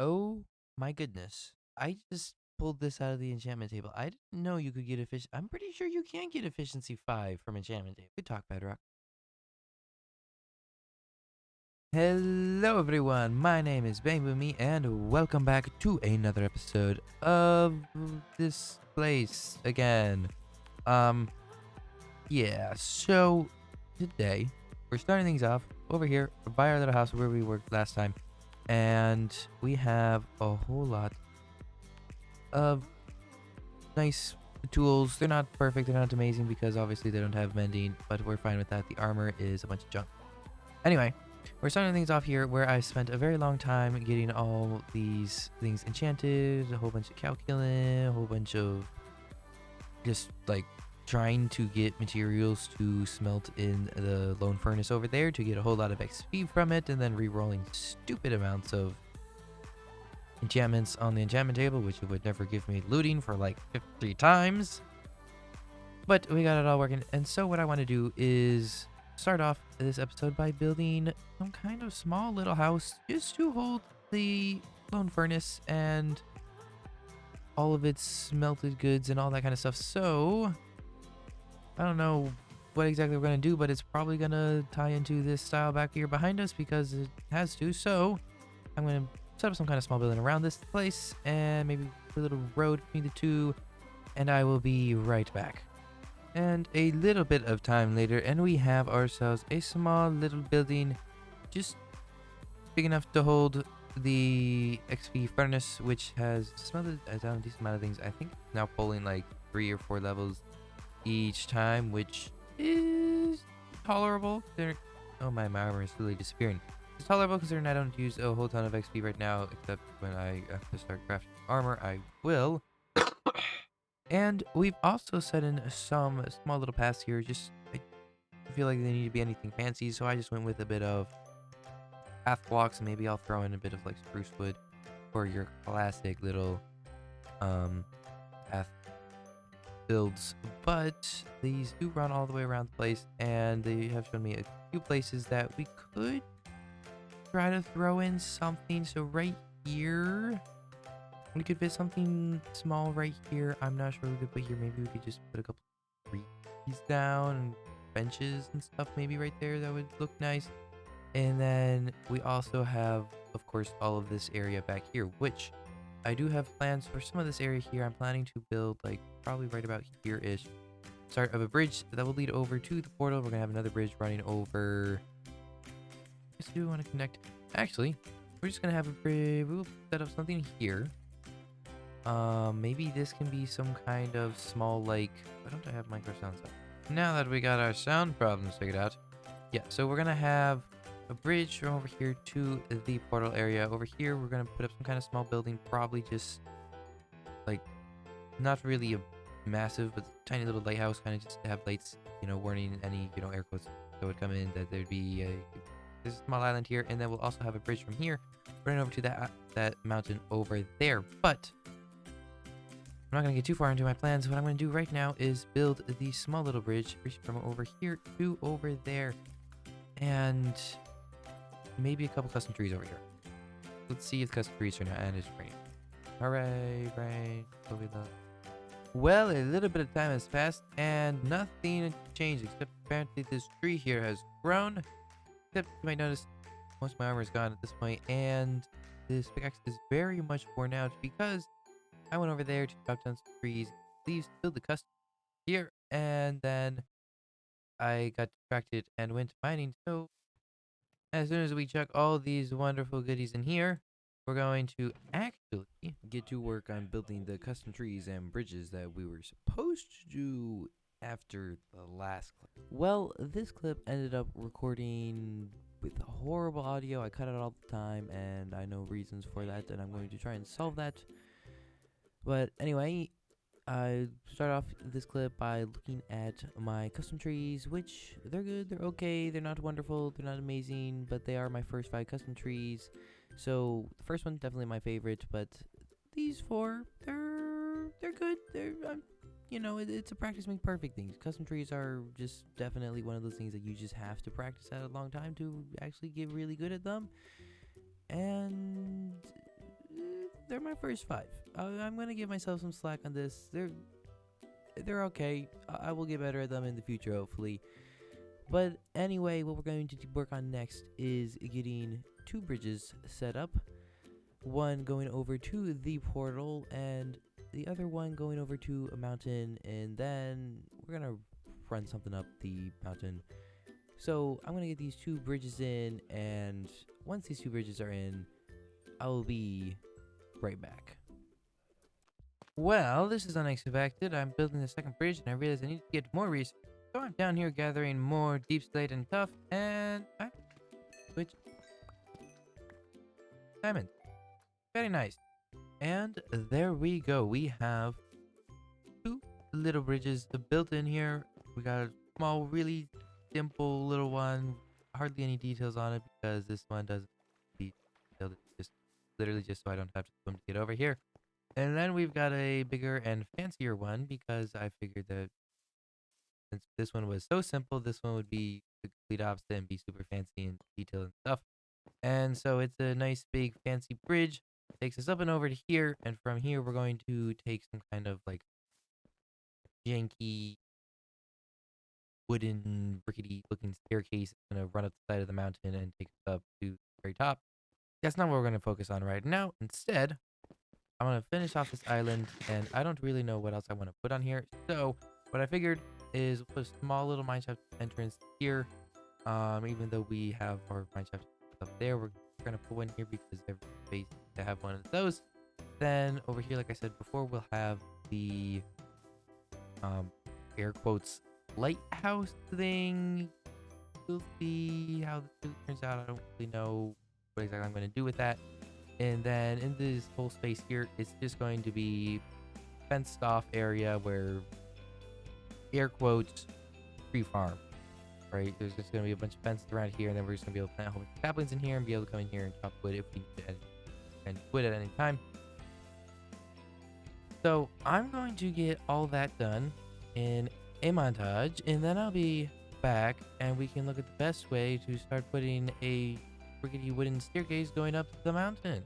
Oh my goodness. I just pulled this out of the enchantment table. I didn't know you could get efficiency. I'm pretty sure you can get efficiency 5 from enchantment table. Good talk, Bedrock. Hello everyone, my name is Bangboomme and welcome back to another episode of this place again. Um yeah, so today we're starting things off over here by our little house where we worked last time, and we have a whole lot of nice tools. They're not perfect, they're not amazing because obviously they don't have mending, but we're fine with that. The armor is a bunch of junk. Anyway, we're starting things off here where I spent a very long time getting all these things enchanted, a whole bunch of cow killing, a whole bunch of just like trying to get materials to smelt in the lone furnace over there to get a whole lot of XP from it, and then re-rolling stupid amounts of enchantments on the enchantment table, which it would never give me looting for like 50 times. But we got it all working, and so what I want to do is start off this episode by building some kind of small little house just to hold the lone furnace and all of its smelted goods and all that kind of stuff. So I don't know what exactly we're going to do, but it's probably going to tie into this style back here behind us because it has to. So I'm going to set up some kind of small building around this place and maybe a little road between the two, and I will be right back. And a little bit of time later, and we have ourselves a small little building just big enough to hold the XP furnace, which has smelted down a decent amount of things. I think now pulling like 3 or 4 levels each time, which is tolerable. Oh my armor is really disappearing. It's tolerable considering I don't use a whole ton of XP right now, except when I have to start crafting armor, I will. And we've also set in some small little paths here. Just I feel like they need to be anything fancy, so I just went with a bit of path blocks, and maybe I'll throw in a bit of like spruce wood for your classic little path builds. But these do run all the way around the place, and they have shown me a few places that we could try to throw in something. So right here we could fit something small right here. I'm not sure we could put here. Maybe we could just put a couple trees down and benches and stuff maybe right there. That would look nice. And then we also have, of course, all of this area back here, which I do have plans for some of this area here. I'm planning to build like probably right about here-ish. Start of a bridge that will lead over to the portal. We're going to have another bridge running over. I guess we want to connect. Actually, we're just going to have a bridge. We'll set up something here. Maybe this can be some kind of small, like, why don't I have micro sounds up? Now that we got our sound problems figured out. Yeah, so we're gonna have a bridge from over here to the portal area. Over here, we're gonna put up some kind of small building, probably just, like, not really a massive, but tiny little lighthouse, kind of just to have lights, warning any, air quotes that would come in, that there'd be there's a small island here, and then we'll also have a bridge from here running over to that mountain over there. But I'm not going to get too far into my plans. What I'm going to do right now is build the small little bridge from over here to over there. And maybe a couple custom trees over here. Let's see if custom trees turn out. And it's raining. Hooray, rain. What we love. Well, a little bit of time has passed and nothing changed, except apparently this tree here has grown. Except you might notice most of my armor is gone at this point, and this pickaxe is very much worn out because I went over there to chop down some trees, leaves, build the custom here, and then I got distracted and went mining. So as soon as we chuck all these wonderful goodies in here, we're going to actually get to work on building the custom trees and bridges that we were supposed to do after the last clip. Well, this clip ended up recording with horrible audio. I cut it all the time, and I know reasons for that, and I'm going to try and solve that. But anyway, I start off this clip by looking at my custom trees, which they're good, they're okay, they're not wonderful, they're not amazing, but they are my first 5 custom trees. So the first one definitely my favorite, but these 4, they're good. It's a practice makes perfect things. Custom trees are just definitely one of those things that you just have to practice at a long time to actually get really good at them. And they're my first 5. I'm gonna give myself some slack on this. They're okay. I will get better at them in the future, hopefully. But anyway, what we're going to work on next is getting 2 bridges set up. One going over to the portal, and the other one going over to a mountain, and then we're gonna run something up the mountain. So I'm gonna get these 2 bridges in, and once these 2 bridges are in, I'll be right back. Well, this is unexpected. I'm building the second bridge, and I realize I need to get more research. So I'm down here gathering more deep slate and tuff, and I switch diamond. Very nice. And there we go. We have 2 little bridges built in here. We got a small, really simple little one. Hardly any details on it because this one doesn't need detailed. It's just literally just so I don't have to swim to get over here. And then we've got a bigger and fancier one because I figured that since this one was so simple, this one would be the complete opposite and be super fancy and detailed and stuff. And so it's a nice big fancy bridge. Takes us up and over to here, and from here we're going to take some kind of like janky wooden rickety looking staircase. It's gonna run up the side of the mountain and take us up to the very top. That's not what we're gonna focus on right now. Instead, I want to finish off this island, and I don't really know what else I want to put on here. So what I figured is put a small little mineshaft entrance here. Even though we have our mineshaft up there, we're gonna put one here because every space to have one of those. Then over here, like I said before, we'll have the air quotes lighthouse thing. We'll see how this turns out. I don't really know what exactly I'm going to do with that. And then in this whole space here, it's just going to be fenced off area where air quotes free farm. Right? There's just going to be a bunch of fences around here, and then we're just going to be able to plant a whole bunch of saplings in here and be able to come in here and chop wood if we need to, and wood at any time. So I'm going to get all that done in a montage, and then I'll be back and we can look at the best way to start putting a rickety wooden staircase going up the mountain.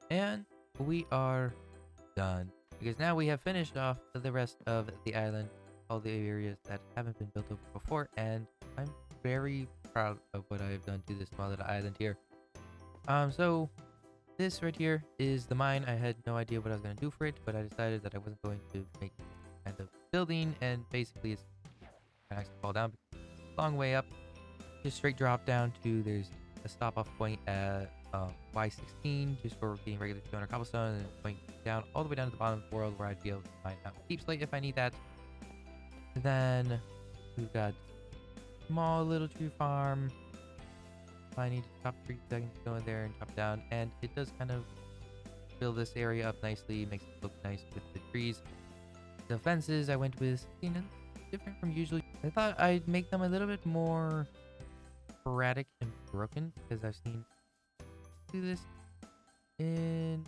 And we are done. Because now we have finished off the rest of the island, all the areas that haven't been built over before, and I'm very proud of what I have done to this small little island here. So this right here is the mine. I had no idea what I was going to do for it, but I decided that I wasn't going to make kind of building, and basically it's going to fall down a long way up, just straight drop down to there's a stop off point at Y16 just for getting regular 200 cobblestone, and going down all the way down to the bottom of the world where I'd be able to find out deep slate if I need that. And then we've got small little tree farm. If I need to chop trees, I can go in there and chop down, and it does kind of fill this area up nicely, makes it look nice with the trees. The fences I went with different from usual. I thought I'd make them a little bit more sporadic and broken because I've seen do this in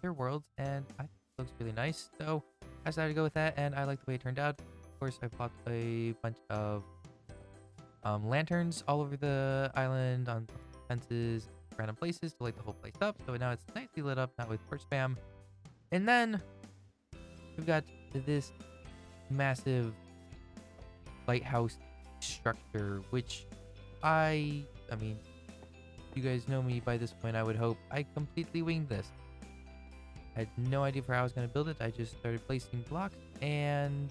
their worlds, and I think it looks really nice. So I decided to go with that, and I like the way it turned out. Of course, I popped a bunch of lanterns all over the island on fences, random places to light the whole place up. So now it's nicely lit up, not with torch spam. And then we've got this massive lighthouse structure, which I mean, you guys know me by this point, I would hope. I completely winged this. I had no idea for how I was going to build it. I just started placing blocks, and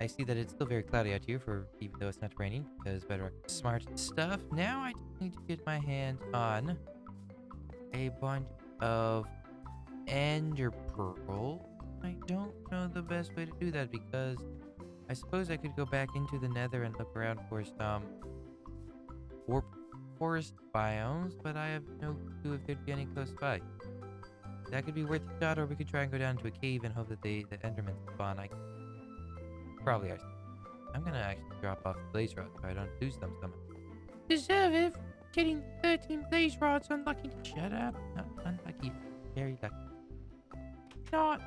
I see that it's still very cloudy out here for even though it's not raining because Bedrock is smart stuff. Now I just need to get my hands on a bunch of ender pearl. I don't know the best way to do that because I suppose I could go back into the nether and look around for some warp forest biomes, but I have no clue if there'd be any close by. That could be worth a shot, or we could try and go down to a cave and hope that the endermen spawn. I probably are. I'm gonna actually drop off the blaze rod so I don't lose them somehow. Deserve it for getting 13 blaze rods. Unlucky. Shut up. Not unlucky. Very lucky. Not.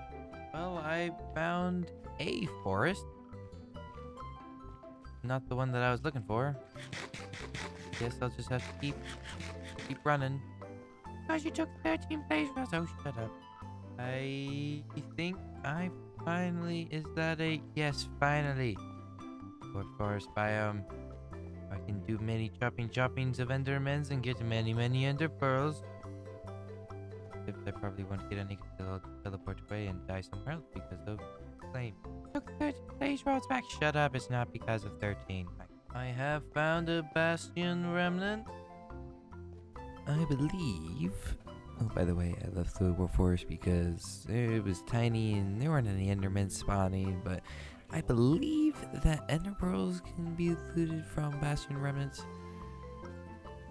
Well, I found a forest. Not the one that I was looking for. Guess I'll just have to keep running. Because you took 13 blaze rods. Oh, shut up. I think I finally... Is that a... Yes, finally. What forest biome? I can do many choppings of endermens and get many ender pearls. Except I probably won't get any because I'll teleport away and die somewhere else because of flame. Took 13 blaze rods back. Shut up, it's not because of 13. I have found a bastion remnant. I believe... Oh, by the way, I left the warp forest because it was tiny and there weren't any endermen spawning, but I believe that ender pearls can be looted from bastion remnants.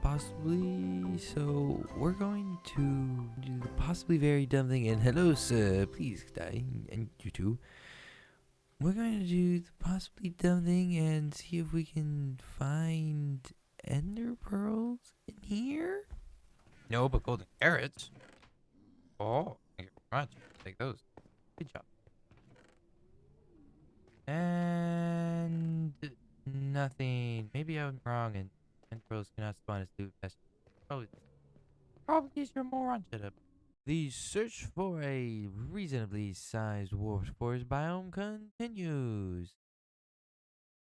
Possibly. So we're going to do the possibly very dumb thing. And hello, sir. Please die. And you too. We're going to do the possibly dumb thing and see if we can find ender pearls in here. No, but golden carrots. Oh, thank you very much. Take those. Good job. And nothing. Maybe I'm wrong and ender pearls cannot spawn as loot best. Probably is your moron. Shut up. The search for a reasonably sized warped forest biome continues.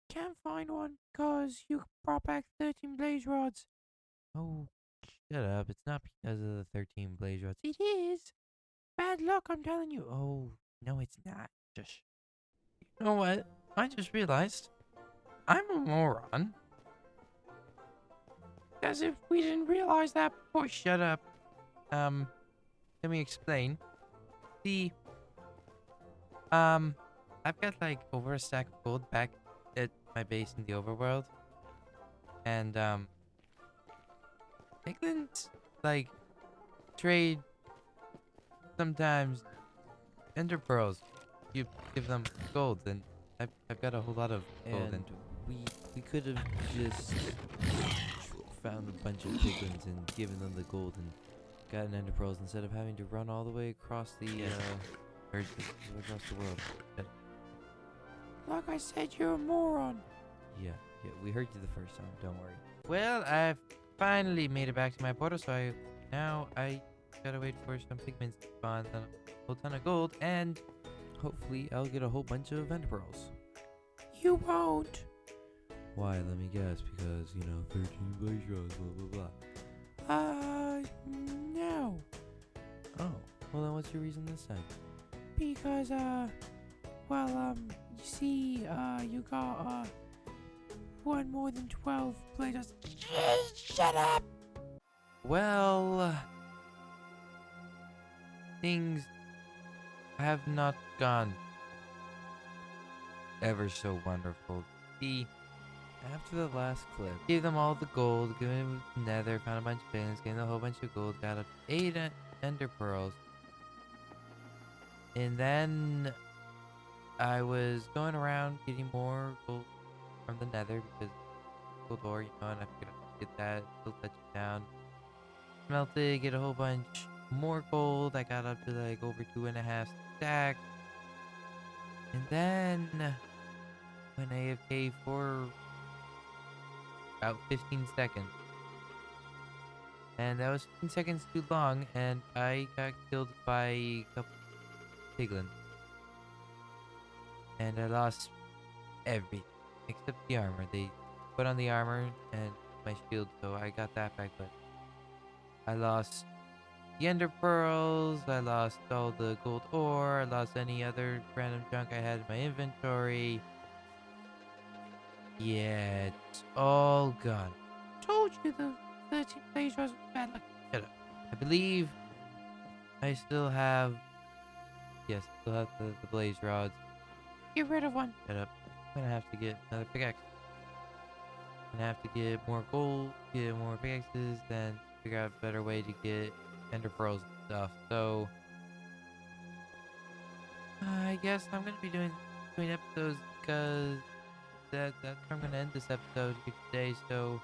Can't find one because you brought back 13 blaze rods. Oh, shut up. It's not because of the 13 blaze rods. It is. Bad luck, I'm telling you. Oh, no, it's not. Just. You know what? I just realized I'm a moron. As if we didn't realize that before. Shut up. Let me explain. I've got like over a stack of gold back at my base in the overworld. And, piglins, like, trade sometimes ender pearls. You give them gold, and I've got a whole lot of gold. And we could have just found a bunch of piglins and given them the gold and gotten ender pearls instead of having to run all the way across the or across the world. Like I said, you're a moron. Yeah, we heard you the first time. Don't worry. Well, I've finally made it back to my portal, so now I gotta wait for some pigments to spawn, a whole ton of gold, and hopefully I'll get a whole bunch of ender pearls. You won't. Why? Let me guess. Because 13 blaze rods, blah blah blah. No. Oh, well then, what's your reason this time? Because you see, you got one more than 12 blaze rods. Shut up. Well, things have not gone ever so wonderful. After the last clip, gave them all the gold, gave them nether, found a bunch of pins, gave them a whole bunch of gold, got up 8 ender pearls. And then I was going around getting more gold from the nether because gold ore, and I figured I'd get that, still touch it down. Smelted, get a whole bunch more gold. I got up to like over 2.5 stacks. And then when AFK for about 15 seconds. And that was 15 seconds too long, and I got killed by a couple piglins. And I lost everything except the armor. They put on the armor and my shield, so I got that back, but I lost the ender pearls, I lost all the gold ore, I lost any other random junk I had in my inventory. Yeah, it's all gone. Told you the 13 blaze rods was bad luck. Shut up. I believe I still have. Yes, still have the blaze rods. Get rid of one. Shut up. I'm gonna have to get another pickaxe. I'm gonna have to get more gold, get more pickaxes, then figure out a better way to get enderpearls and stuff. So I guess I'm gonna be doing between episodes because that's where I'm gonna end this episode here today. So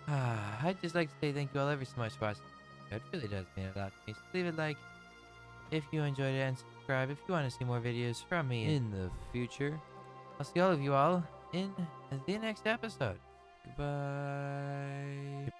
I'd just like to say thank you all ever so much for watching. It really does mean a lot to me. So leave a like if you enjoyed it and subscribe if you want to see more videos from me in the future. I'll see all of you all in the next episode. Goodbye.